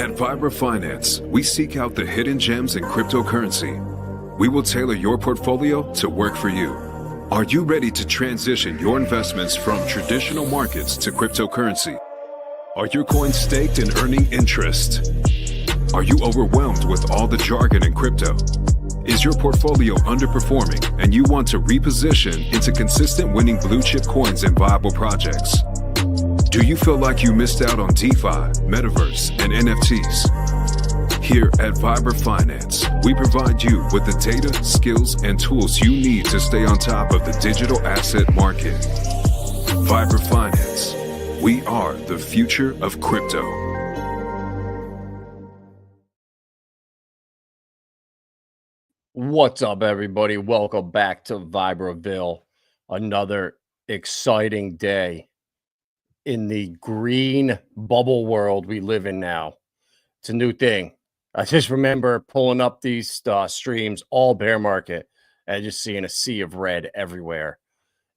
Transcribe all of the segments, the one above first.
At Vibra Finance, we seek out the hidden gems in cryptocurrency. We will tailor your portfolio to work for you. Are you ready to transition your investments from traditional markets to cryptocurrency? Are your coins staked and earning interest? Are you overwhelmed with all the jargon in crypto? Is your portfolio underperforming and you want to reposition into consistent winning blue chip coins and viable projects? Do you feel like you missed out on DeFi, Metaverse, and NFTs? Here at Vibra Finance, we provide you with the data, skills, and tools you need to stay on top of the digital asset market. Vibra Finance. We are the future of crypto. What's up, everybody? Welcome back to Vibraville. Another exciting day in the green bubble world we live in now. It's a new thing. I just remember pulling up these streams, all bear market, and just seeing a sea of red everywhere.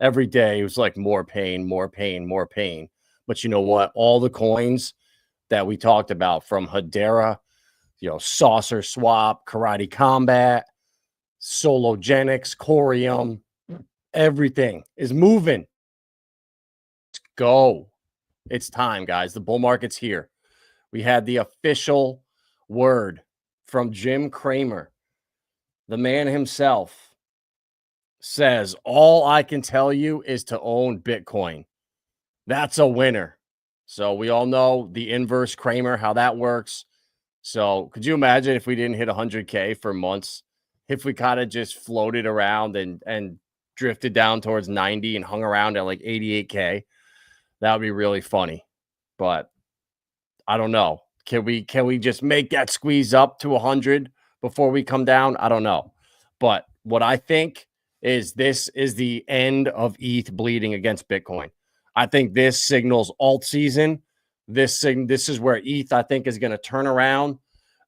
Every day it was like more pain, more pain, more pain. But you know what? All the coins that we talked about, from Hedera, Saucer Swap, Karate Combat, Sologenics, Corium, everything is moving. Let's go. It's time, guys. The bull market's here. We had the official word from Jim Cramer. The man himself says, all I can tell you is to own Bitcoin. That's a winner. So we all know the inverse Cramer, how that works. So could you imagine if we didn't hit 100K for months? If we kind of just floated around and drifted down towards 90 and hung around at like 88K, that would be really funny. But I don't know. Can we just make that squeeze up to 100 before we come down? I don't know. But what I think is this is the end of ETH bleeding against Bitcoin. I think this signals Altseason. This is where ETH, I think, is going to turn around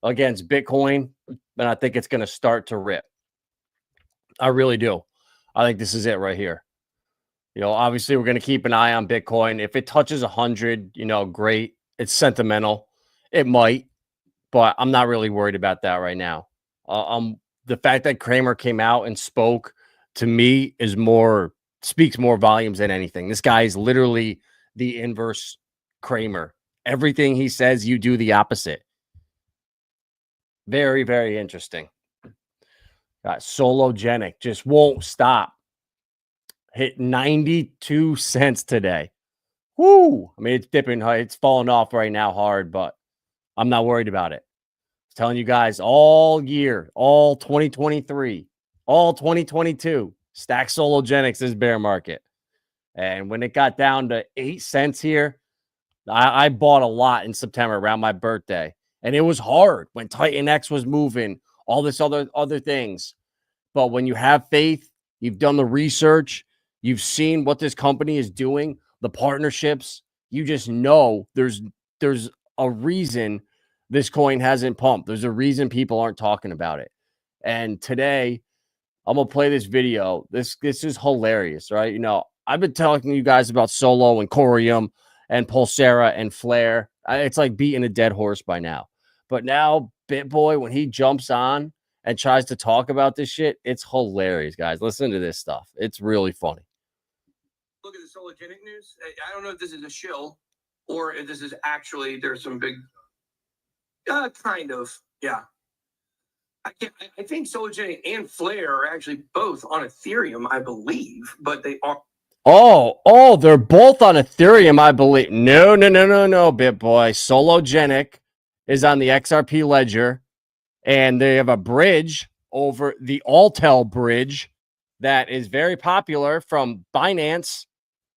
against Bitcoin, and I think it's going to start to rip. I really do. I think this is it right here. Obviously, we're going to keep an eye on Bitcoin. If it touches 100, great. It's sentimental. It might, but I'm not really worried about that right now. The fact that Cramer came out and spoke, to me, speaks more volumes than anything. This guy is literally the inverse Cramer. Everything he says, you do the opposite. Very, very interesting. Got Sologenic, just won't stop. Hit 92 cents today. Woo! I mean, it's dipping. It's falling off right now hard, but I'm not worried about it. I'm telling you guys all year, all 2023, all 2022, stack Sologenics is bear market. And when it got down to 8 cents here, I bought a lot in September around my birthday. And it was hard when Titan X was moving, all this other things. But when you have faith, you've done the research, you've seen what this company is doing, the partnerships, you just know there's a reason this coin hasn't pumped. There's a reason people aren't talking about it. And today, I'm going to play this video. This is hilarious, right? I've been telling you guys about Solo and Corium and Pulsera and Flare. It's like beating a dead horse by now. But now, Bitboy, when he jumps on and tries to talk about this shit, it's hilarious, guys. Listen to this stuff. It's really funny. Look at the Sologenic news. I don't know if this is a shill or if this is actually, there's some big, kind of, yeah. I think Sologenic and Flare are actually both on Ethereum, I believe, but they are. Oh, they're both on Ethereum, I believe. No, Bitboy. Sologenic is on the XRP ledger, and they have a bridge over the Altel bridge that is very popular from Binance,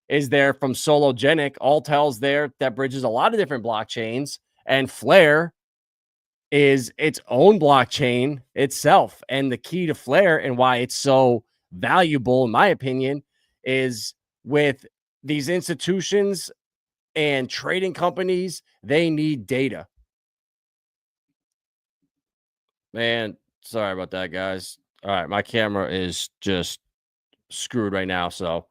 is there from Sologenic. Altel's there. That bridges a lot of different blockchains, and Flare is its own blockchain itself. And the key to Flare and why it's so valuable, in my opinion, is with these institutions and trading companies, they need data. Man, sorry about that, guys. All right, my camera is just screwed right now. So,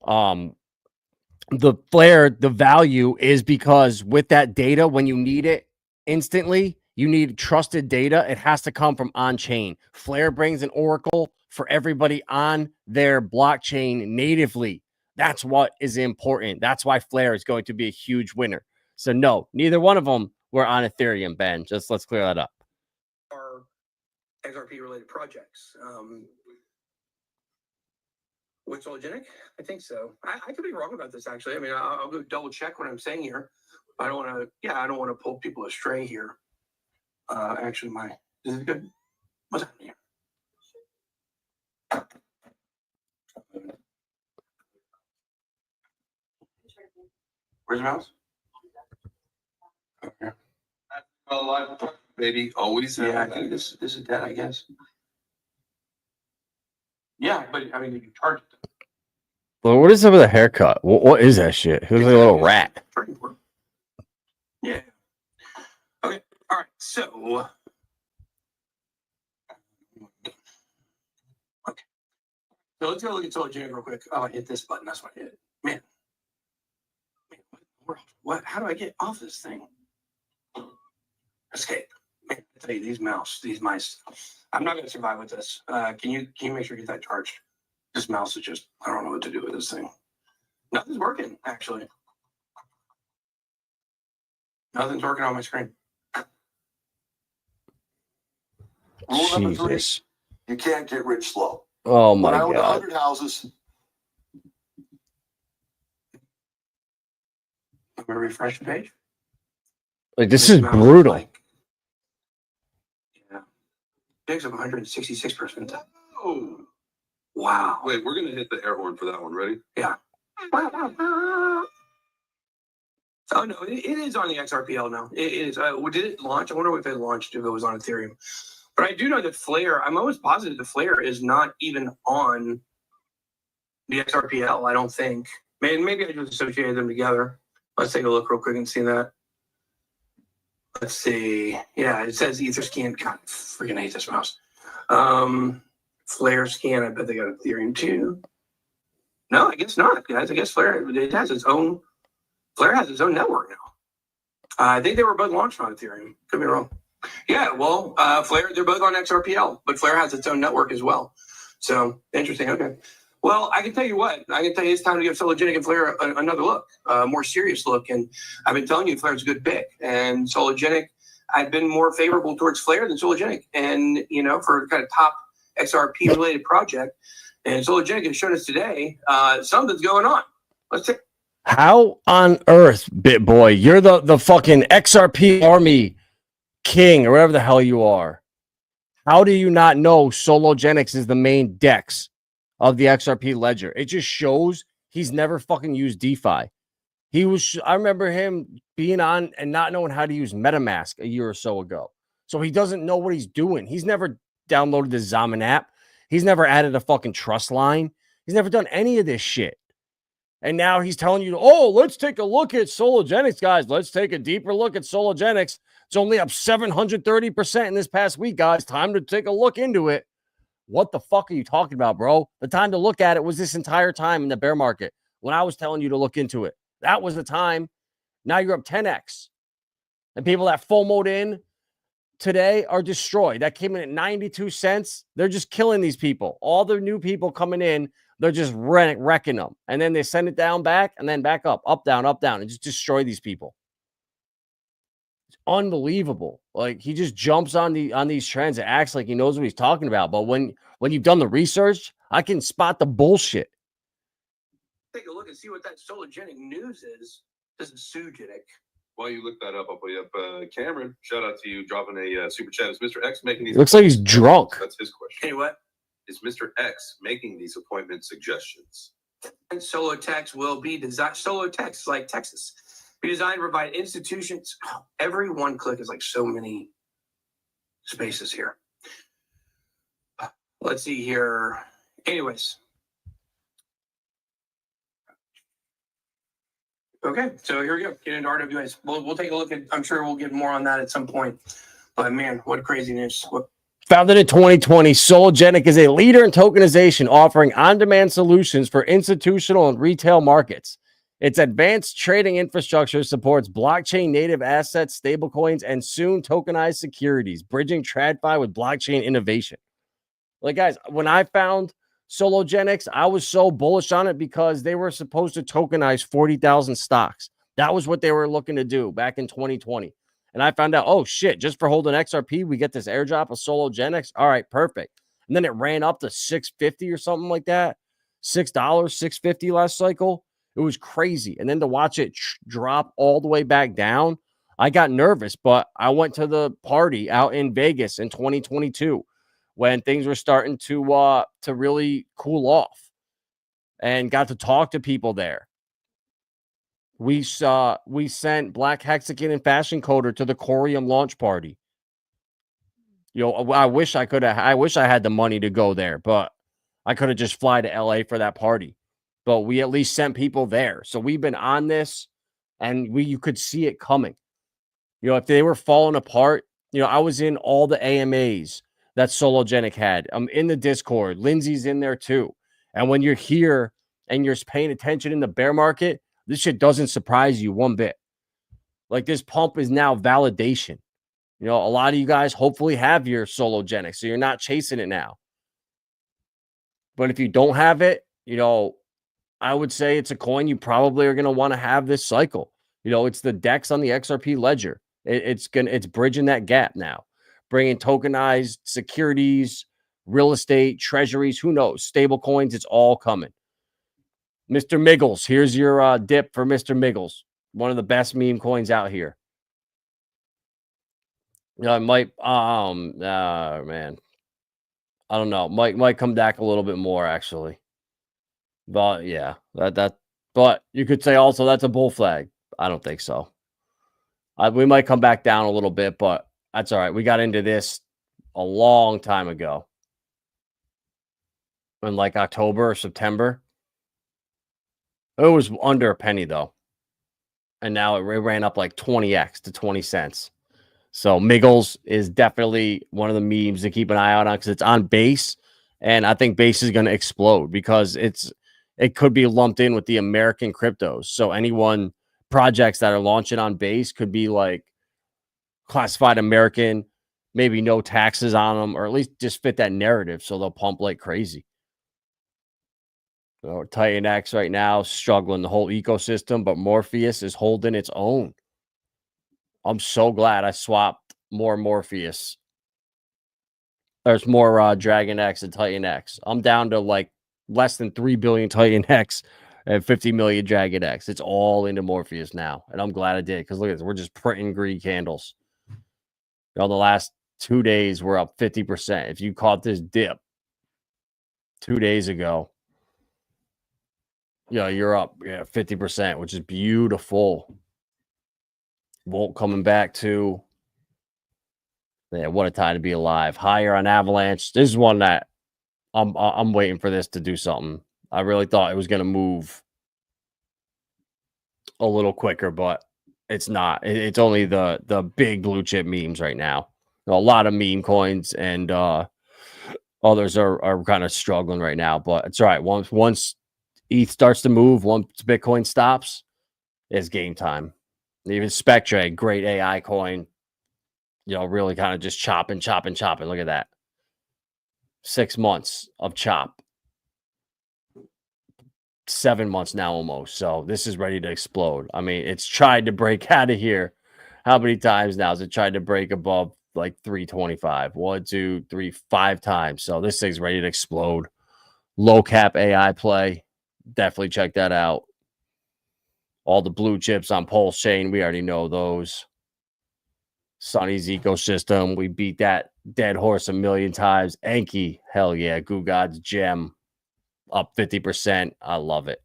the Flare, the value is because with that data, when you need it, instantly, you need trusted data. It has to come from on-chain. Flare brings an oracle for everybody on their blockchain natively. That's what is important. That's why Flare is going to be a huge winner. So no, neither one of them were on Ethereum, Ben. Just let's clear that up. Our XRP related projects. With Sologenic? I think so. I could be wrong about this actually. I mean, I'll go double check what I'm saying here. I don't want to, I don't want to pull people astray here. Actually, is it good? What's happening here? Where's the mouse? Okay. Baby, always. Yeah, I think this is dead, I guess. Yeah, but I mean, you can charge it. Well, what is up with the haircut? What is that shit? He looks like a little rat. Yeah. Okay. All right. So. Okay. So let's go look at Sologenic real quick. Oh, I hit this button. That's what I hit. Man. What in the world? What? How do I get off this thing? Escape. Man, I tell you, these mice. I'm not going to survive with this. Can you make sure you get that charged? This mouse is just, I don't know what to do with this thing. Nothing's working, actually. Nothing's working on my screen. Rule number 3, Jesus. you can't get rich slow. Oh my When I owned God. 100 houses, I'm going to refresh the page. Like, this is mouse brutal. Yeah. Picks up 166%. oh, Wow. wait, we're gonna hit the air horn for that one. Ready? Yeah. Oh no, it is on the XRPL now. It is. Did it launch? I wonder if it launched if it was on Ethereum. But I do know that Flare. I'm almost positive the Flare is not even on the XRPL. I don't think. Maybe I just associated them together. Let's take a look real quick and see that. Let's see. Yeah, it says Etherscan. God, I freaking hate this mouse. Flare scan. I bet they got Ethereum too. No, I guess not, guys. I guess Flare has its own network now. I think they were both launched on Ethereum. Could be wrong. Yeah, well, Flare, they're both on XRPL, but Flare has its own network as well. So interesting. Okay. Well, I can tell you what. I can tell you it's time to give Sologenic and Flare another look, a more serious look. And I've been telling you Flare's a good pick. And Sologenic, I've been more favorable towards Flare than Sologenic. And, for kind of top XRP related project. And Sologenic has shown us today something's going on. Let's take. How on earth, Bitboy? You're the fucking XRP army king or whatever the hell you are. How do you not know Sologenics is the main DEX of the XRP ledger? It just shows he's never fucking used DeFi. I remember him being on and not knowing how to use MetaMask a year or so ago. So he doesn't know what he's doing. He's never downloaded the Zaman app. He's never added a fucking trust line. He's never done any of this shit. And now he's telling you, oh, let's take a look at Sologenics, guys. Let's take a deeper look at Sologenics. It's only up 730% in this past week, guys. Time to take a look into it. What the fuck are you talking about, bro? The time to look at it was this entire time in the bear market when I was telling you to look into it. That was the time. Now you're up 10x. And people that FOMO'd in today are destroyed. That came in at 92 cents. They're just killing these people. All the new people coming in, they're just wrecking them. And then they send it down back and then back up, down, and just destroy these people. It's unbelievable. Like, he just jumps on these trends and acts like he knows what he's talking about. But when you've done the research, I can spot the bullshit. Take a look and see what that Sologenic news is. This is Sologenic. While you look that up, I'll put you up. Cameron, shout out to you dropping a super chat. Is Mr. X making these? Looks like he's drunk. That's his question. Hey, what? Is Mr. X making these appointment suggestions? And Solotext will be designed. Solotext, like Texas, be designed to provide institutions. Every one click is like so many spaces here. Let's see here. Anyways. Okay, so here we go. Get into RWAs. We'll take a look at. I'm sure we'll get more on that at some point. But man, what crazy news! Founded in 2020, Sologenic is a leader in tokenization, offering on-demand solutions for institutional and retail markets. Its advanced trading infrastructure supports blockchain native assets, stablecoins, and soon tokenized securities, bridging TradFi with blockchain innovation. Like, guys, when I found Sologenics, I was so bullish on it because they were supposed to tokenize 40,000 stocks. That was what they were looking to do back in 2020. And I found out, oh shit, just for holding XRP, we get this airdrop of Sologenics. All right, perfect. And then it ran up to 650 or something like that. $6, 650 last cycle. It was crazy. And then to watch it drop all the way back down, I got nervous, but I went to the party out in Vegas in 2022 when things were starting to really cool off, and got to talk to people there. We sent Black Hexagon and Fashion Coder to the Corium launch party. You know, I wish I had the money to go there, but I could have just fly to LA for that party. But we at least sent people there. So we've been on this, and you could see it coming. You know, if they were falling apart, you know, I was in all the AMAs that Sologenic had. I'm in the Discord. Lindsay's in there too. And when you're here and you're paying attention in the bear market, this shit doesn't surprise you one bit. Like, this pump is now validation. You know, a lot of you guys hopefully have your Sologenic, so you're not chasing it now. But if you don't have it, you know, I would say it's a coin you probably are going to want to have this cycle. You know, it's the DEX on the XRP ledger. It's bridging that gap now, bringing tokenized securities, real estate, treasuries, who knows, stable coins. It's all coming. Mr. Miggles, here's your dip for Mr. Miggles, one of the best meme coins out here. You know, it might, man, I don't know, might come back a little bit more actually. But yeah, but you could say also that's a bull flag. I don't think so. We might come back down a little bit, but that's all right. We got into this a long time ago. In like October or September. It was under a penny though. And now it ran up like 20x to 20 cents. So Miggles is definitely one of the memes to keep an eye out on because it's on base. And I think base is going to explode because it could be lumped in with the American cryptos. So projects that are launching on base could be like classified American, maybe no taxes on them, or at least just fit that narrative. So they'll pump like crazy. So Titan X right now struggling the whole ecosystem, but Morpheus is holding its own. I'm so glad I swapped more Morpheus. There's more Dragon X and Titan X. I'm down to like less than 3 billion Titan X and 50 million Dragon X. It's all into Morpheus now. And I'm glad I did because look at this. We're just printing green candles. You know, the last 2 days, we're up 50%. If you caught this dip 2 days ago, yeah, you're up 50%, which is beautiful. Volt coming back to, what a time to be alive. Higher on Avalanche. This is one that I'm waiting for this to do something. I really thought it was going to move a little quicker, but it's not. It's only the big blue chip memes right now. A lot of meme coins and others are kind of struggling right now, but it's all right. Once ETH starts to move, once Bitcoin stops, it's game time. Even Spectre, great AI coin, you know, really kind of just chopping. Look at that. 6 months of chop. 7 months now almost. So this is ready to explode. I mean, it's tried to break out of here. How many times now has it tried to break above like 325? 1, 2, 3, 5 times. So this thing's ready to explode. Low cap AI play. Definitely check that out. All the blue chips on Pulse Chain, we already know those. Sunny's ecosystem, we beat that dead horse a million times. Anky, hell yeah. Goo God's gem, up 50%. I love it.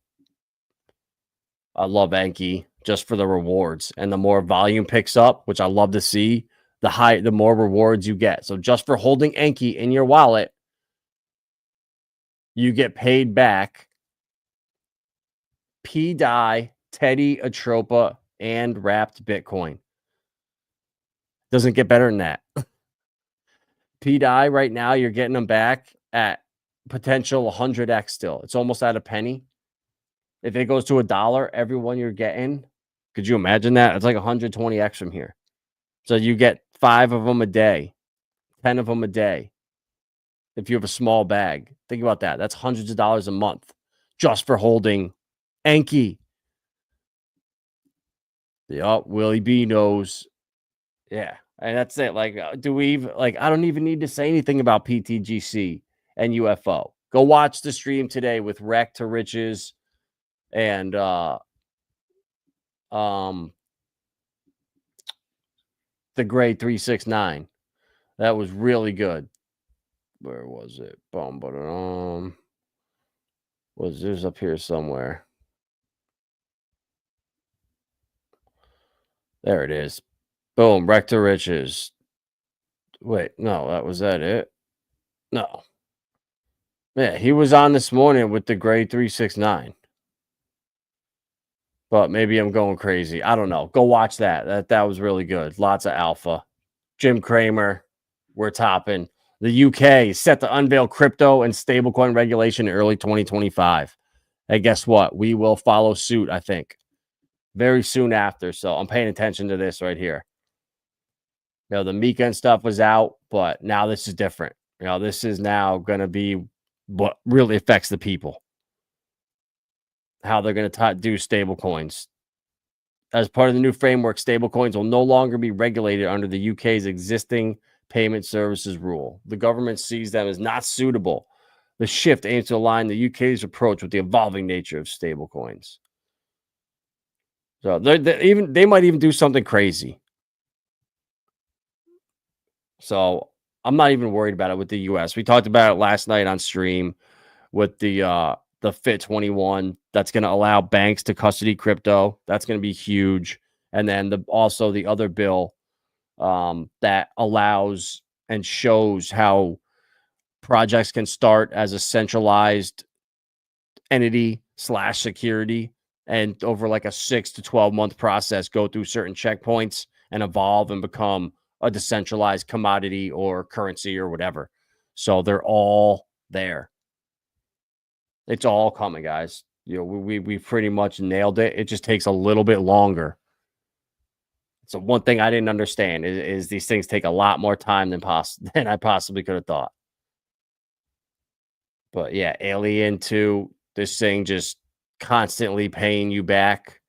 I love Anky just for the rewards. And the more volume picks up, which I love to see, the more rewards you get. So just for holding Anky in your wallet, you get paid back P-Dye, Teddy, Atropa, and wrapped Bitcoin. Doesn't get better than that. P-Dye right now, you're getting them back at potential 100x still. It's almost at a penny. If it goes to $1, everyone you're getting, could you imagine that? It's like 120x from here. So you get 5 of them a day, 10 of them a day. If you have a small bag, think about that. That's hundreds of dollars a month just for holding Anky. Yup, Willie B knows. Yeah, and that's it. Like, do we even, like, I don't even need to say anything about PTGC and UFO. Go watch the stream today with Wreck to Riches and the Grade 369. That was really good. Where was it? Was this up here somewhere? There it is. Boom, Wreck to Riches. Wait, no, was that it? No. Yeah, he was on this morning with the Grade 369. But maybe I'm going crazy. I don't know. Go watch that. That was really good. Lots of alpha. Jim Cramer, we're topping. The UK is set to unveil crypto and stablecoin regulation in early 2025. And guess what? We will follow suit, I think, very soon after. So I'm paying attention to this right here. You know, the Mika and stuff was out, but now this is different. You know, this is now going to be what really affects the people. How they're going to do stable coins. As part of the new framework, stable coins will no longer be regulated under the UK's existing payment services rule. The government sees them as not suitable. The shift aims to align the UK's approach with the evolving nature of stable coins. So they might even do something crazy. So I'm not even worried about it with the US. We talked about it last night on stream with the Fit 21 that's going to allow banks to custody crypto. That's going to be huge. And then also the other bill that allows and shows how projects can start as a centralized entity / security, and over like a 6 to 12 month process, go through certain checkpoints and evolve and become a decentralized commodity or currency or whatever. So they're all there. It's all coming, guys. You know, we pretty much nailed it. It just takes a little bit longer. So one thing I didn't understand is these things take a lot more time than I possibly could have thought. But yeah, Alien 2, this thing just constantly paying you back.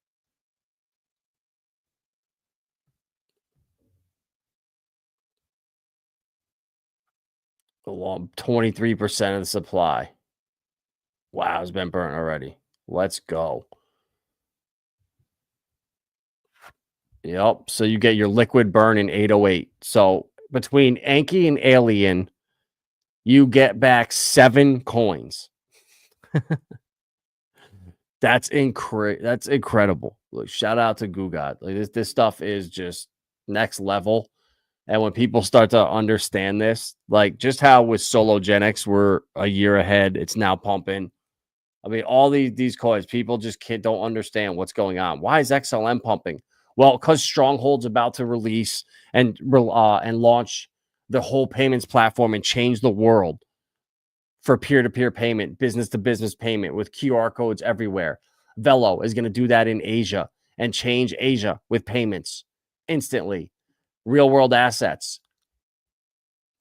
Along 23% of the supply. Wow, it's been burnt already. Let's go. Yep. So you get your liquid burn in 808. So between Anky and Alien, you get back 7 coins. That's incredible. Look, shout out to Gugat. Like this stuff is just next level. And when people start to understand this, like just how with Sologenics we're a year ahead, it's now pumping. I mean, all these coins, people just don't understand what's going on. Why is XLM pumping? Well, because Stronghold's about to release and launch the whole payments platform and change the world for peer-to-peer payment, business-to-business payment with QR codes everywhere. Velo is going to do that in Asia and change Asia with payments instantly. Real-world assets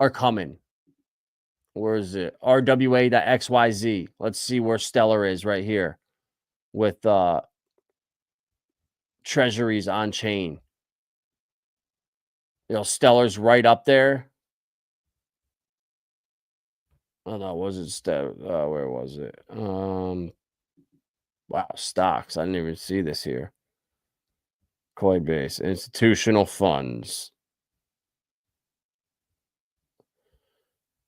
are coming. Where is it? RWA.XYZ. Let's see where Stellar is right here with treasuries on chain. You know, Stellar's right up there. Oh no, was it where was it? Wow, stocks. I didn't even see this here. Coinbase, institutional funds.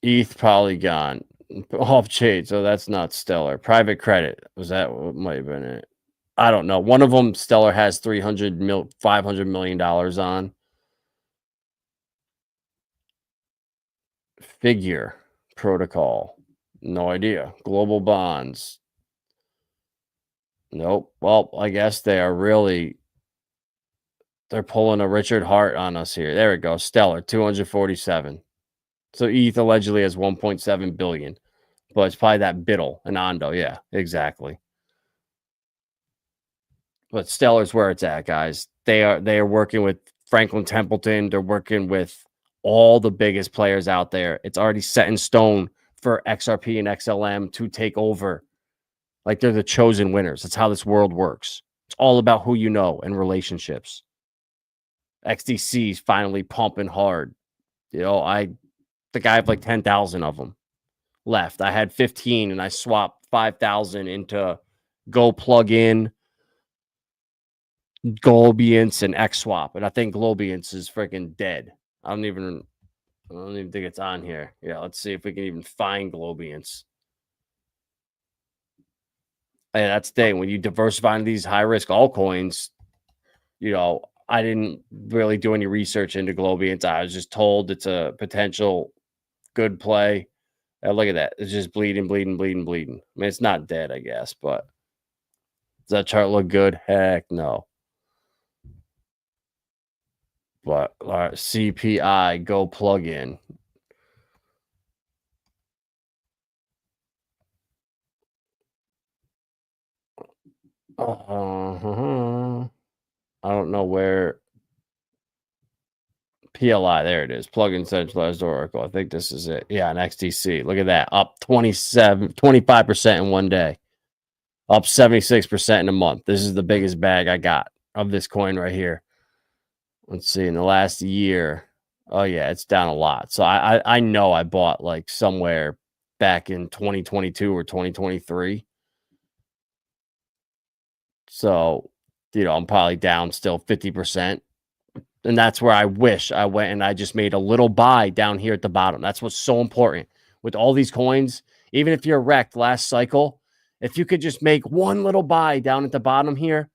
ETH, Polygon, off chain. So that's not Stellar. Private credit. Was that what might have been it? I don't know. One of them, Stellar, has $500 million on. Figure protocol. No idea. Global bonds. Nope. Well, I guess they're pulling a Richard Hart on us here. There we go. Stellar, 247. So ETH allegedly has 1.7 billion. But it's probably that Biddle and Ondo. Yeah, exactly. But Stellar's where it's at, guys. They are working with Franklin Templeton. They're working with all the biggest players out there. It's already set in stone for XRP and XLM to take over. Like they're the chosen winners. That's how this world works. It's all about who you know and relationships. XDC's finally pumping hard. You know, I think I have like 10,000 of them left. I had 15 and I swapped 5,000 into Go Plug In, Globiance, and XSwap. And I think Globiance is freaking dead. I don't even think it's on here. Yeah, let's see if we can even find Globiance. Hey, that's the thing. When you diversify into these high-risk altcoins, you know, I didn't really do any research into Globiance. I was just told it's a potential good play. Look at that. It's just bleeding. I mean, it's not dead, I guess, but does that chart look good? Heck no. But CPI, Go Plug In. I don't know where. PLI, there it is. Plug-in centralized Oracle. I think this is it. Yeah, an XTC. Look at that. Up 25% in one day. Up 76% in a month. This is the biggest bag I got of this coin right here. Let's see. In the last year. Oh, yeah, it's down a lot. So I know I bought like somewhere back in 2022 or 2023. So, you know, I'm probably down still 50%. And that's where I wish I went and I just made a little buy down here at the bottom. That's what's so important with all these coins. Even if you're wrecked last cycle, if you could just make one little buy down at the bottom here,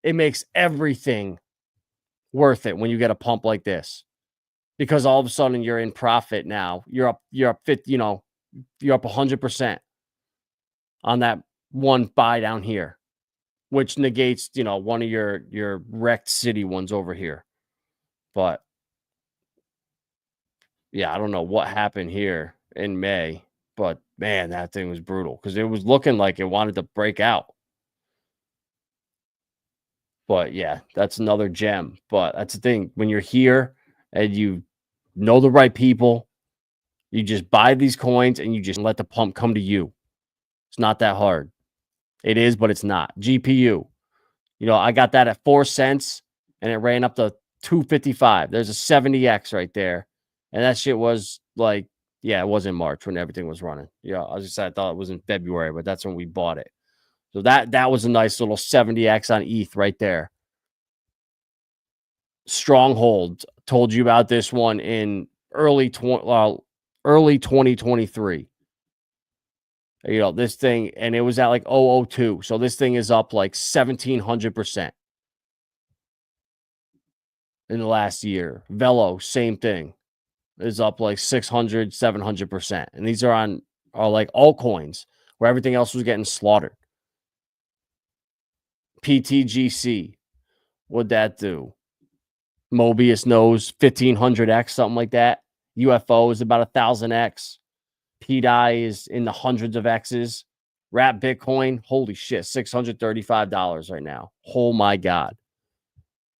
it makes everything worth it when you get a pump like this. Because all of a sudden you're in profit now. You're up 50, you know, you're up 100% on that one buy down here, which negates, you know, one of your wrecked city ones over here. But yeah, I don't know what happened here in May, but man, that thing was brutal because it was looking like it wanted to break out. But yeah, that's another gem. But that's the thing. When you're here and you know the right people, you just buy these coins and you just let the pump come to you. It's not that hard. It is, but it's not. GPU. You know, I got that at 4 cents and it ran up to 255. There's a 70x right there. And that shit was like, yeah, it was in March when everything was running. Yeah, I thought it was in February, but that's when we bought it. So that was a nice little 70x on ETH right there. Stronghold. Told you about this one in early 2023. You know, this thing, and it was at like 002. So this thing is up like 1,700% in the last year. Velo, same thing, is up like 600, 700%. And these are like altcoins where everything else was getting slaughtered. PTGC, what'd that do? Mobius knows 1,500x, something like that. UFO is about 1,000x. PDI is in the hundreds of X's. Wrap Bitcoin, holy shit, $635 right now. Oh my God.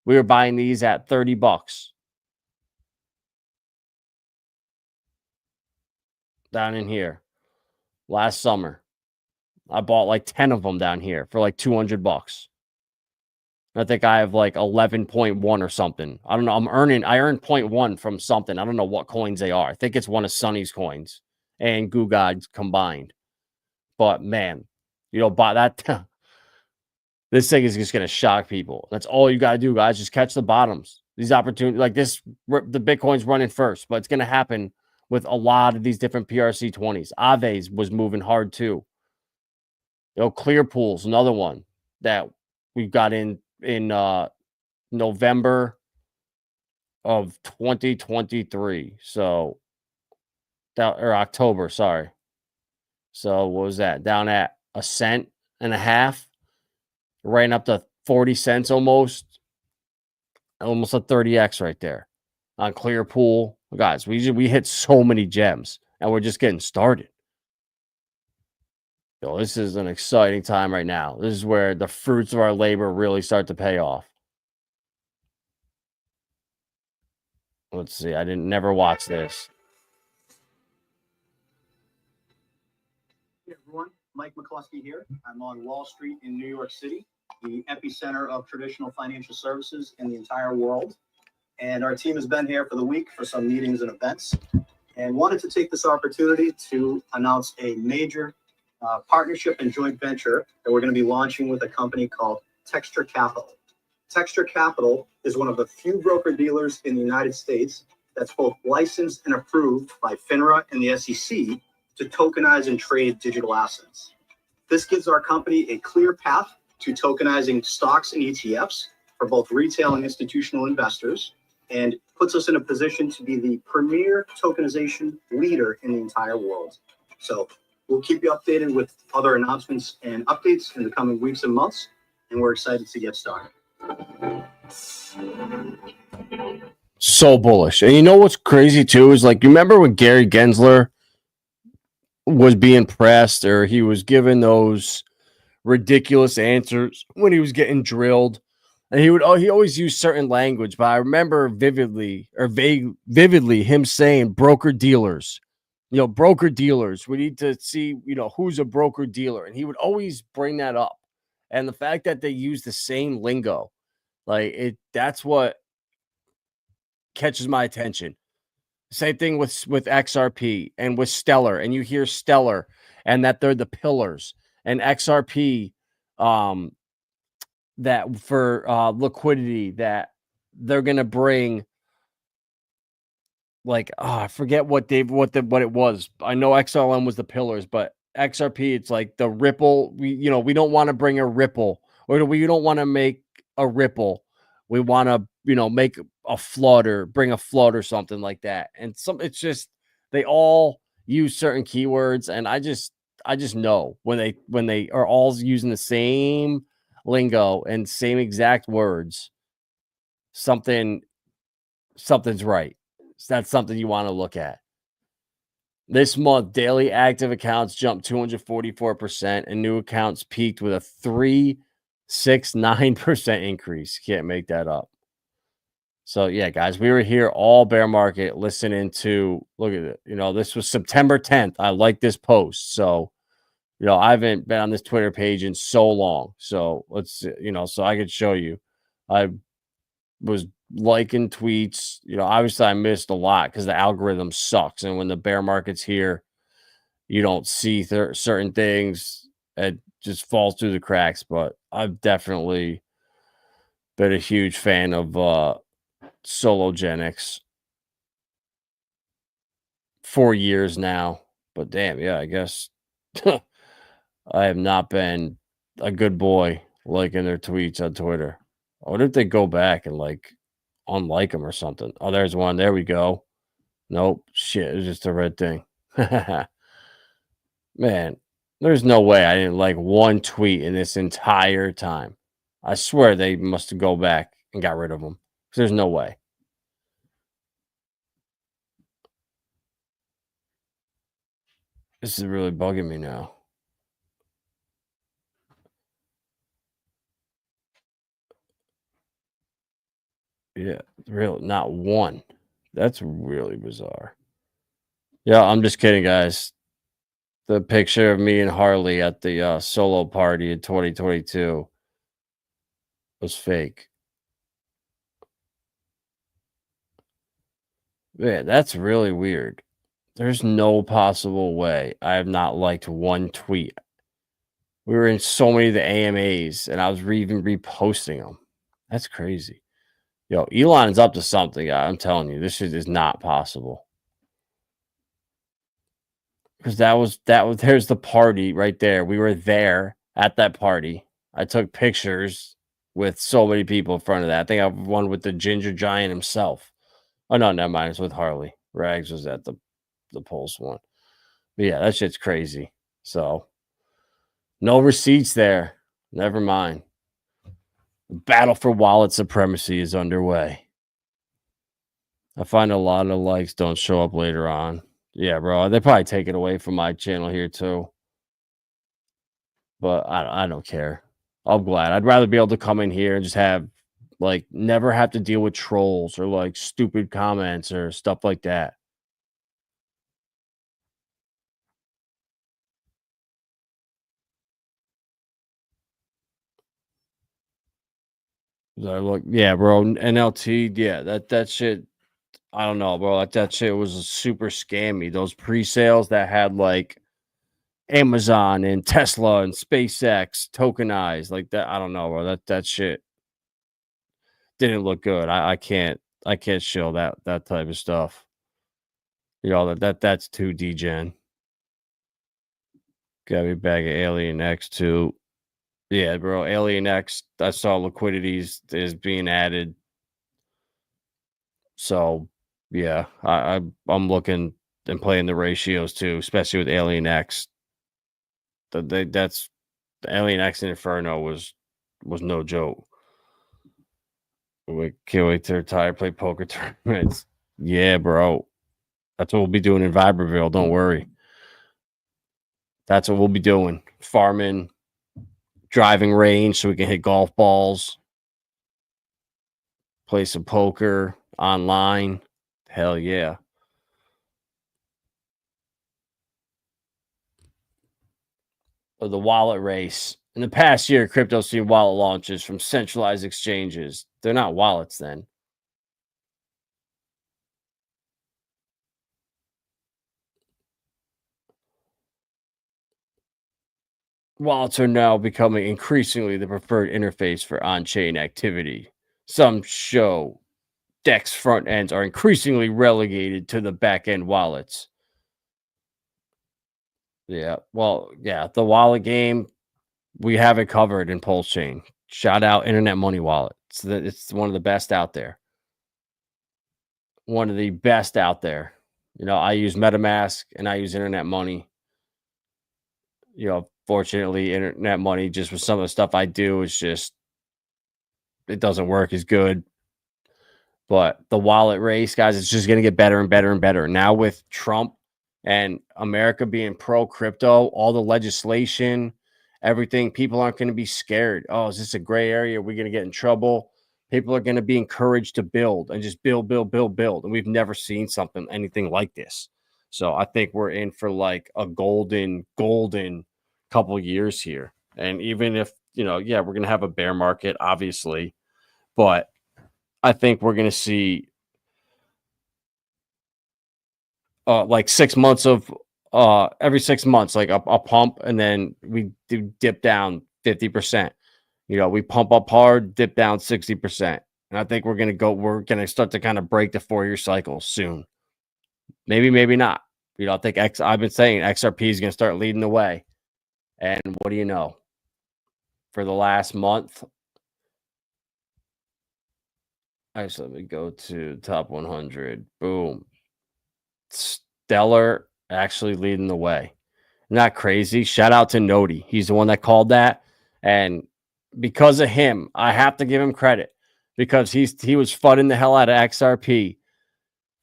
We were buying these at $30 down in here last summer. I bought like 10 of them down here for like $200. I think I have like 11.1 or something. I don't know. I earned 0.1 from something. I don't know what coins they are. I think it's one of Sonny's coins and Goo God's combined. But man, you know, buy that. This thing is just going to shock people. That's all you got to do, guys. Just catch the bottoms. These opportunities like this, the Bitcoin's running first, but it's going to happen with a lot of these different PRC20s. Aves was moving hard too. You know, Clearpool's another one that we've got in November of 2023. So that, or October, sorry. So what was that? Down at 1.5 cents, right up to 40 cents almost a 30x right there on Clearpool. Guys, we hit so many gems and we're just getting started. So this is an exciting time right now. This is where the fruits of our labor really start to pay off. Let's see. I didn't never watch this. Hey everyone, Mike McCluskey here. I'm on Wall Street in New York City, the epicenter of traditional financial services in the entire world. And our team has been here for the week for some meetings and events, and wanted to take this opportunity to announce a major partnership and joint venture that we're going to be launching with a company called Texture Capital. Texture Capital is one of the few broker dealers in the United States that's both licensed and approved by FINRA and the SEC to tokenize and trade digital assets. This gives our company a clear path to tokenizing stocks and ETFs for both retail and institutional investors, and puts us in a position to be the premier tokenization leader in the entire world. So we'll keep you updated with other announcements and updates in the coming weeks and months, and we're excited to get started. So bullish. And you know what's crazy too is, like, you remember when Gary Gensler was being pressed, or he was given those ridiculous answers when he was getting drilled, and he always used certain language, but I remember vividly him saying broker dealers. Broker dealers. We need to see, who's a broker dealer, and he would always bring that up. And the fact that they use the same lingo, that's what catches my attention. Same thing with XRP and with Stellar, and you hear Stellar and that they're the pillars, and XRP, that for liquidity, that they're gonna bring, I forget what it was. I know XLM was the pillars, but XRP, it's like the Ripple. We don't want to bring a Ripple, or we don't want to make a Ripple. We want to, make a Flutter, bring a Flutter, something like that. And it's just, they all use certain keywords, and I just know when they are all using the same lingo and same exact words, something's right. So that's something you want to look at. This month, daily active accounts jumped 244%, and new accounts peaked with a 369% increase. Can't make that up. So yeah, guys, we were here all bear market listening to, look at it. This was September 10th. I like this post. So, I haven't been on this Twitter page in so long. So let's, so I could show you. I was liking tweets. Obviously I missed a lot because the algorithm sucks. And when the bear market's here, you don't see certain things. It just falls through the cracks. But I've definitely been a huge fan of Sologenics for years now. But damn, yeah, I guess I have not been a good boy liking their tweets on Twitter. I wonder if they go back and unlike them or something. Oh, there's one. There we go. Nope. Shit, it was just a red thing. Man, there's no way I didn't like one tweet in this entire time. I swear they must have go back and got rid of them. There's no way. This is really bugging me now. Yeah, real, not one. That's really bizarre. Yeah, I'm just kidding, guys. The picture of me and Harley at the solo party in 2022 was fake. Man, that's really weird. There's no possible way I have not liked one tweet. We were in so many of the AMAs, and I was even reposting them. That's crazy. Yo, Elon's up to something. I'm telling you, this shit is not possible. Because that was there's the party right there. We were there at that party. I took pictures with so many people in front of that. I think I have one with the Ginger Giant himself. Oh no, never mind. It's with Harley. Rags was at the Pulse one. But yeah, that shit's crazy. So no receipts there. Never mind. The battle for wallet supremacy is underway. I find a lot of likes don't show up later on. Yeah, bro. They probably take it away from my channel here too. but I don't care. I'm glad. I'd rather be able to come in here and just have like never have to deal with trolls or like stupid comments or stuff like that. So look, yeah, bro, NLT, yeah, that shit. I don't know, bro. Like that shit was super scammy. Those pre-sales that had like Amazon and Tesla and SpaceX tokenized like that. I don't know, bro. That shit didn't look good. I can't show that type of stuff. You know that's too degen. Got me bag of Alien X too. Yeah, bro. Alien X. I saw liquidities is being added. So yeah, I'm looking and playing the ratios too, especially with Alien X. That's the Alien X and Inferno was no joke. We can't wait to retire, play poker tournaments. Yeah, bro. That's what we'll be doing in Vibraville. Don't worry. That's what we'll be doing. Farming, driving range so we can hit golf balls, play some poker online. Hell yeah. Or the wallet race. In the past year, crypto's seen wallet launches from centralized exchanges. They're not wallets then. Wallets are now becoming increasingly the preferred interface for on-chain activity. Some show DEX front ends are increasingly relegated to the back-end wallets. Yeah, well, yeah, the wallet game, we have it covered in Pulse Chain. Shout out Internet Money Wallet. It's one of the best out there. One of the best out there. You know, I use MetaMask and I use Internet Money. You know, fortunately, Internet Money, just with some of the stuff I do, is just, it doesn't work as good. But the wallet race, guys, it's just going to get better and better and better. Now with Trump and America being pro crypto, all the legislation, everything, people aren't going to be scared. Oh, is this a gray area? Are we going to get in trouble? People are going to be encouraged to build and just build. And we've never seen anything like this. So I think we're in for like a golden couple years here. And even if, you know, yeah, we're going to have a bear market, obviously, but I think we're going to see like 6 months of every 6 months, like a pump, and then we dip down 50%. You know, we pump up hard, dip down 60%. And I think we're going to start to kind of break the 4-year cycle soon. Maybe not. You know, I think I've been saying XRP is going to start leading the way. And what do you know? For the last month, let me go to top 100. Boom. Stellar actually leading the way. Not crazy. Shout out to Nodi. He's the one that called that. And because of him, I have to give him credit because he was fudding the hell out of XRP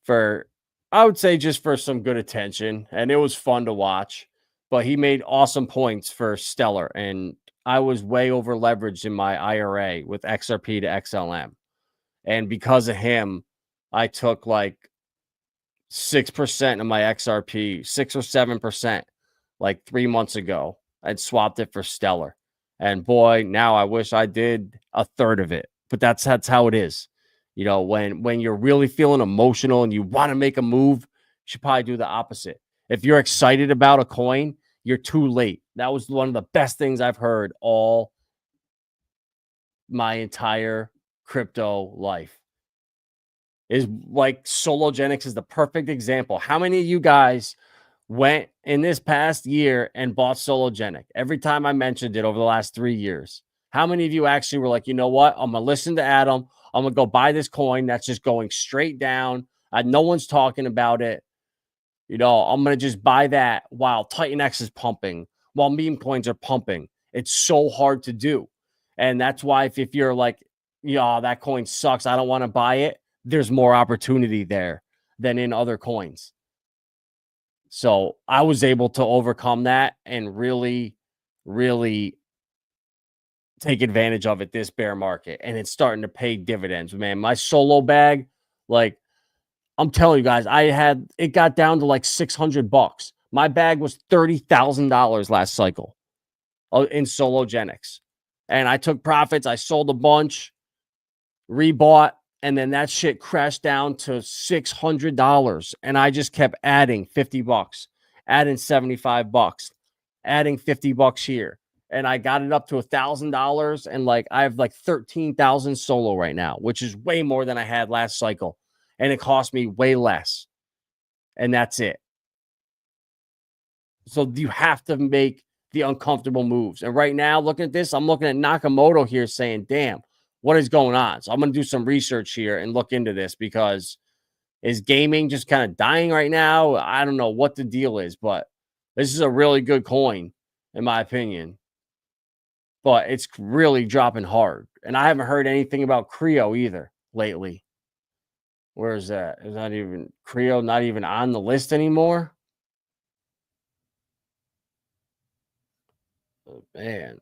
for, I would say, just for some good attention. And it was fun to watch. But he made awesome points for Stellar. And I was way over leveraged in my IRA with XRP to XLM. And because of him, I took like 6% of my XRP, 6 or 7%, like 3 months ago. I'd swapped it for Stellar. And boy, now I wish I did a third of it. But that's how it is. You know, when you're really feeling emotional and you want to make a move, you should probably do the opposite. If you're excited about a coin, you're too late. That was one of the best things I've heard all my entire crypto life. Is like Sologenic is the perfect example. How many of you guys went in this past year and bought Sologenic? Every time I mentioned it over the last 3 years, how many of you actually were like, you know what? I'm going to listen to Adam. I'm going to go buy this coin that's just going straight down. No one's talking about it. You know, I'm going to just buy that while Titan X is pumping, while meme coins are pumping. It's so hard to do. And that's why if you're like, yeah, that coin sucks, I don't want to buy it, there's more opportunity there than in other coins. So I was able to overcome that and really really take advantage of it this bear market, and it's starting to pay dividends, man. My solo bag, like I'm telling you guys, it got down to like $600. My bag was $30,000 last cycle in Sologenics, and I took profits. I sold a bunch, rebought, and then that shit crashed down to $600, and I just kept adding $50, adding $75, adding $50 here. And I got it up to $1,000, and like I have like 13,000 solo right now, which is way more than I had last cycle, and it cost me way less, and that's it. So you have to make the uncomfortable moves. And right now, looking at this, I'm looking at Nakamoto here saying, damn, what is going on? So I'm going to do some research here and look into this, because is gaming just kind of dying right now? I don't know what the deal is, but this is a really good coin, in my opinion. But it's really dropping hard. And I haven't heard anything about Creo either lately. Where is that? Is not even Creo not even on the list anymore? Oh, man.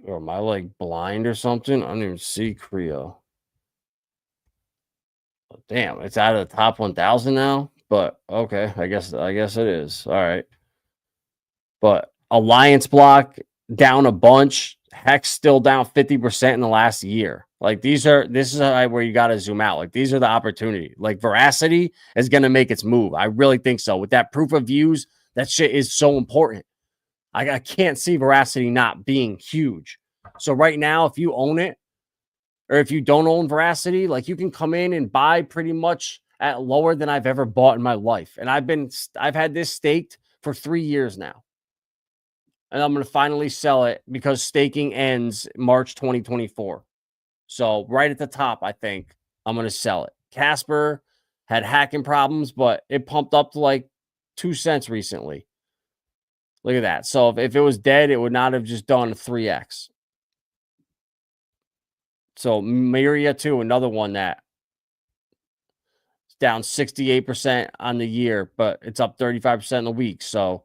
Or am I like blind or something? I don't even see Creo. Oh, damn, it's out of the top 1,000 now. But okay, I guess it is. All right. But Alliance Block down a bunch. Hex still down 50% in the last year. Like this is where you got to zoom out. Like these are the opportunity. Like Veracity is going to make its move. I really think so. With that proof of views, that shit is so important. I can't see Veracity not being huge. So right now, if you own it, or if you don't own Veracity, like you can come in and buy pretty much at lower than I've ever bought in my life. And I've had this staked for 3 years now. And I'm going to finally sell it because staking ends March 2024. So right at the top, I think I'm going to sell it. Casper had hacking problems, but it pumped up to like 2 cents recently. Look at that. So if it was dead, it would not have just done 3x. So Myria too, another one that is down 68% on the year, but it's up 35% in the week. So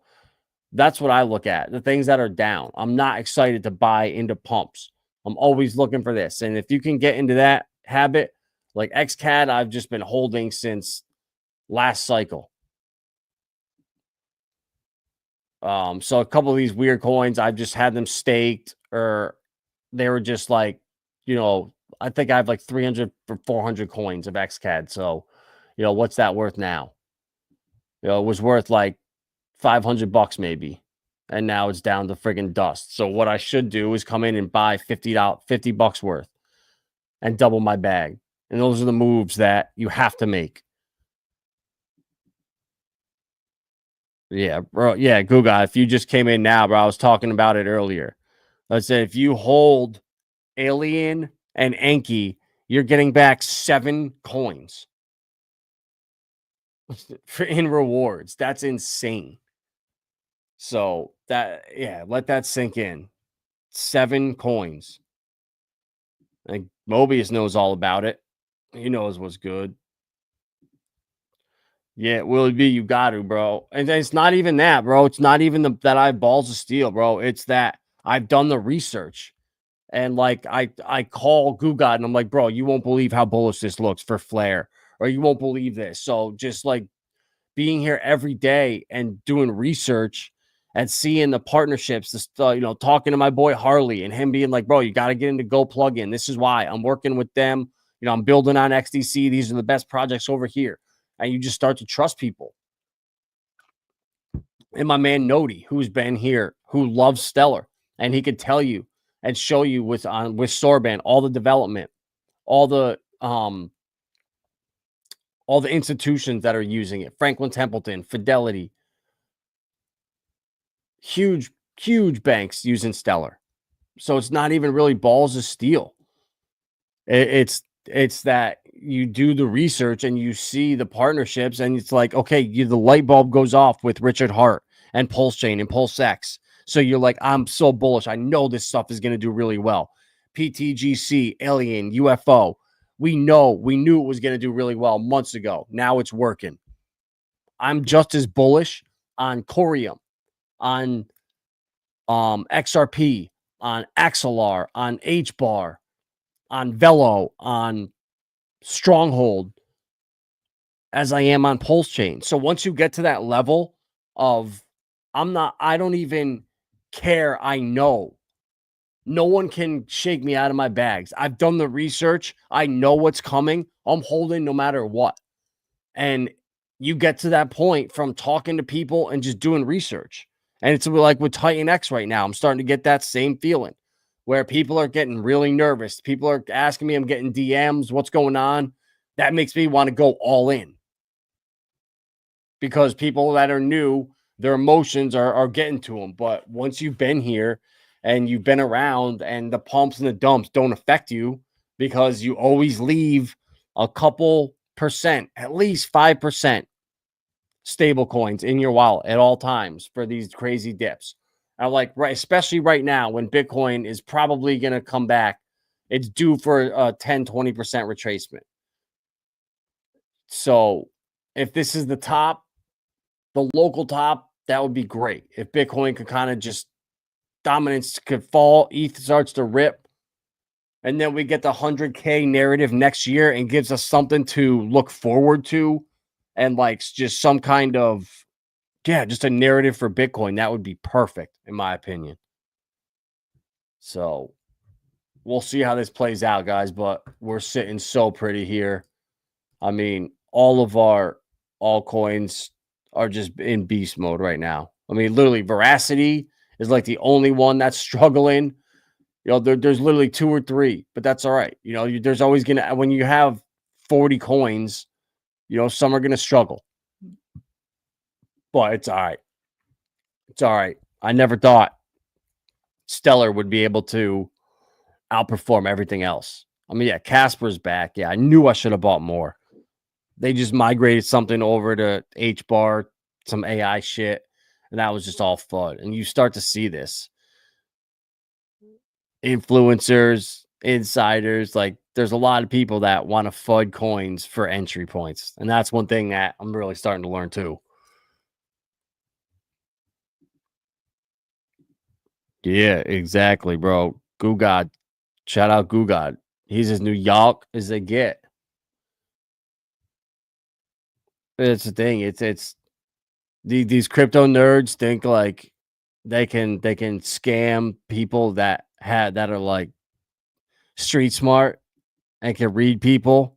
that's what I look at. The things that are down. I'm not excited to buy into pumps. I'm always looking for this. And if you can get into that habit, like XCAD, I've just been holding since last cycle. So a couple of these weird coins, I've just had them staked, or they were just like, I think I have like 300 or 400 coins of XCAD. So, what's that worth now? It was worth like $500 maybe. And now it's down to friggin' dust. So what I should do is come in and buy $50 worth and double my bag. And those are the moves that you have to make. Yeah, bro. Yeah, Guga, if you just came in now, bro, I was talking about it earlier. I said, if you hold Alien and Anky, you're getting back 7 coins in rewards. That's insane. So let that sink in. 7 coins. Like Mobius knows all about it. He knows what's good. Yeah, will it be? You got to, bro. And it's not even that, bro. It's not even that I have balls of steel, bro. It's that I've done the research. And like I call Guga and I'm like, bro, you won't believe how bullish this looks for Flare, or you won't believe this. So just like being here every day and doing research and seeing the partnerships, talking to my boy Harley and him being like, bro, you got to get into Go Plugin. This is why I'm working with them. I'm building on XDC. These are the best projects over here. And you just start to trust people. And my man Nodi, who's been here, who loves Stellar, and he could tell you and show you with Sorban all the development, all the institutions that are using it. Franklin Templeton, Fidelity, huge banks using Stellar. So it's not even really balls of steel. It's that you do the research and you see the partnerships, and it's like, okay, the light bulb goes off with Richard Hart and Pulse Chain and Pulse X. So you're like, I'm so bullish. I know this stuff is going to do really well. PTGC, Alien, UFO. We knew it was going to do really well months ago. Now it's working. I'm just as bullish on Corium, on XRP, on Axelar, on HBAR, on Velo, on Stronghold as I am on Pulse Chain. So once you get to that level of I don't even care. I know no one can shake me out of my bags. I've done the research. I know what's coming. I'm holding no matter what. And you get to that point from talking to people and just doing research. And it's like with Titan X right now, I'm starting to get that same feeling where people are getting really nervous. People are asking me, I'm getting DMs, what's going on? That makes me want to go all in. Because people that are new, their emotions are getting to them. But once you've been here and you've been around and the pumps and the dumps don't affect you because you always leave a couple percent, at least 5% stable coins in your wallet at all times for these crazy dips. I like, right, especially right now when Bitcoin is probably going to come back. It's due for a 10-20% retracement. So if this is the top, the local top, that would be great. If Bitcoin could kind of just dominance could fall, ETH starts to rip, and then we get the 100K narrative next year and gives us something to look forward to, and like just some kind of, just a narrative for Bitcoin. That would be perfect, in my opinion. So we'll see how this plays out, guys, but we're sitting so pretty here. I mean, all of our altcoins are just in beast mode right now. I mean, literally, Veracity is like the only one that's struggling. You know, there's literally 2 or 3, but that's all right. You know, there's always going to, when you have 40 coins, you know, some are going to struggle. But it's all right. It's all right. I never thought Stellar would be able to outperform everything else. I mean, yeah, Casper's back. Yeah, I knew I should have bought more. They just migrated something over to HBAR, some AI shit, and that was just all FUD. And you start to see this. Influencers, insiders, like there's a lot of people that want to FUD coins for entry points. And that's one thing that I'm really starting to learn too. Yeah, exactly, bro. Gugad. Shout out Gugad. He's as New York as they get. It's the thing. It's these crypto nerds think like they can scam people that are like street smart and can read people.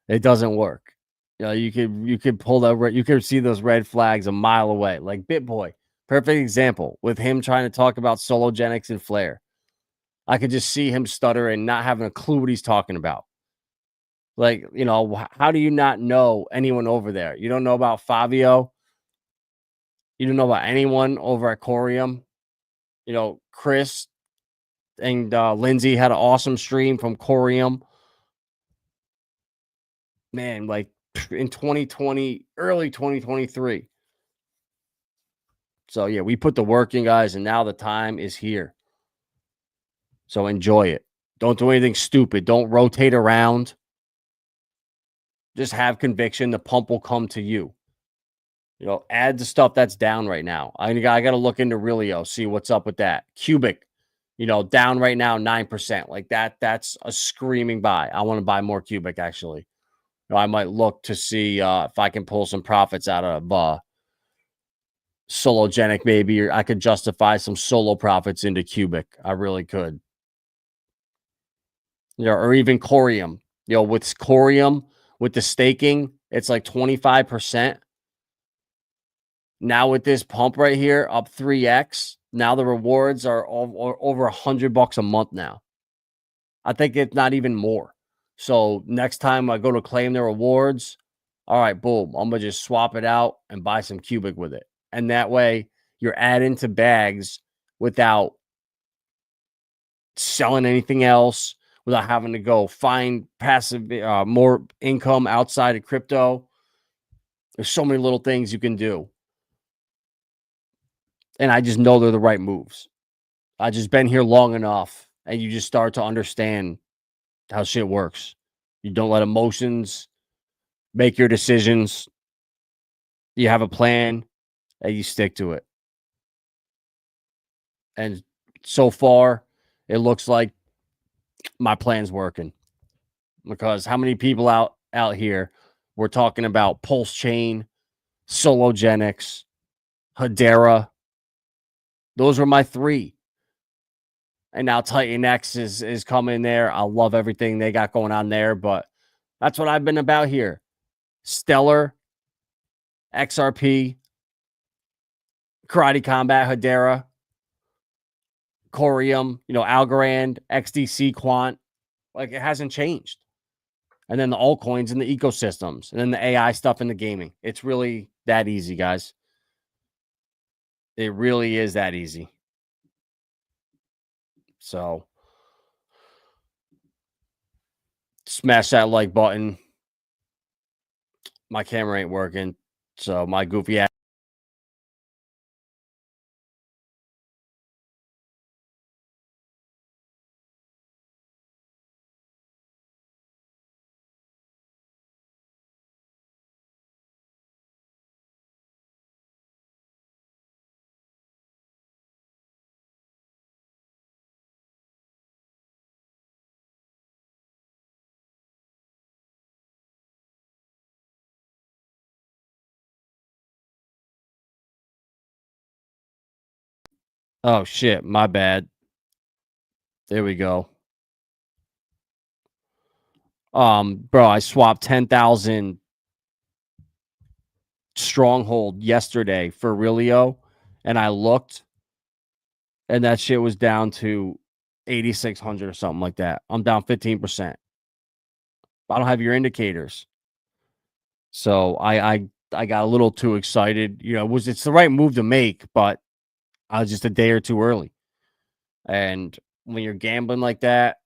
It doesn't work. You know, you could pull that, you could see those red flags a mile away. Like Bitboy, perfect example with him trying to talk about Sologenics and Flare. I could just see him stutter and not having a clue what he's talking about. Like, you know, how do you not know anyone over there? You don't know about Fabio. You don't know about anyone over at Corium. You know, Chris and Lindsay had an awesome stream from Corium. Man, like in 2020, early 2023. So, yeah, we put the work in, guys, and now the time is here. So enjoy it. Don't do anything stupid. Don't rotate around. Just have conviction. The pump will come to you. You know, add the stuff that's down right now. I got to look into Relio, see what's up with that. Cubic, you know, down right now, 9%. Like that's a screaming buy. I want to buy more Cubic, actually. You know, I might look to see if I can pull some profits out of Sologenic, maybe, or I could justify some solo profits into Cubic. I really could. You know, or even Corium. You know, with Corium, with the staking, it's like 25%. Now with this pump right here, up 3x. Now the rewards are over $100 a month now. I think it's not even more. So next time I go to claim the rewards, all right, boom, I'm gonna just swap it out and buy some Cubic with it. And that way you're adding to bags without selling anything else, without having to go find passive, more income outside of crypto. There's so many little things you can do. And I just know they're the right moves. I just been here long enough, and you just start to understand how shit works. You don't let emotions make your decisions. You have a plan and you stick to it. And so far, it looks like my plan's working. Because how many people out here we're talking about Pulse Chain, Sologenics, Hedera. Those were my 3. And now Titan X is coming there. I love everything they got going on there, but that's what I've been about here. Stellar, XRP, Karate Combat, Hedera, Corium, Algorand, XDC Quant. Like, it hasn't changed. And then the altcoins and the ecosystems, and then the AI stuff in the gaming. It's really that easy, guys. It really is that easy. So smash that like button. My camera ain't working, so my goofy ass. Oh shit, my bad. There we go. Bro, I swapped 10,000 stronghold yesterday for Aurelio, and I looked, and that shit was down to 8,600 or something like that. I'm down 15%. I don't have your indicators, so I got a little too excited. It's the right move to make, but I was just a day or two early. And when you're gambling like that,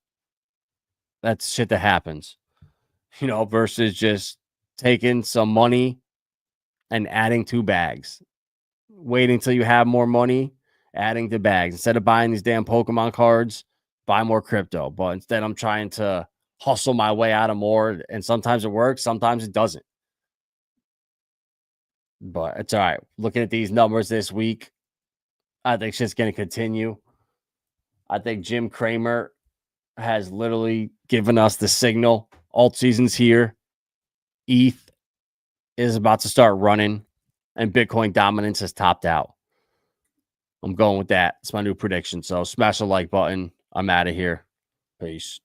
that's shit that happens. Versus just taking some money and adding 2 bags. Waiting until you have more money, adding to bags. Instead of buying these damn Pokemon cards, buy more crypto. But instead, I'm trying to hustle my way out of more. And sometimes it works, sometimes it doesn't. But it's all right. Looking at these numbers this week, I think shit's going to continue. I think Jim Cramer has literally given us the signal. Altseason's here. ETH is about to start running, and Bitcoin dominance has topped out. I'm going with that. It's my new prediction. So smash the like button. I'm out of here. Peace.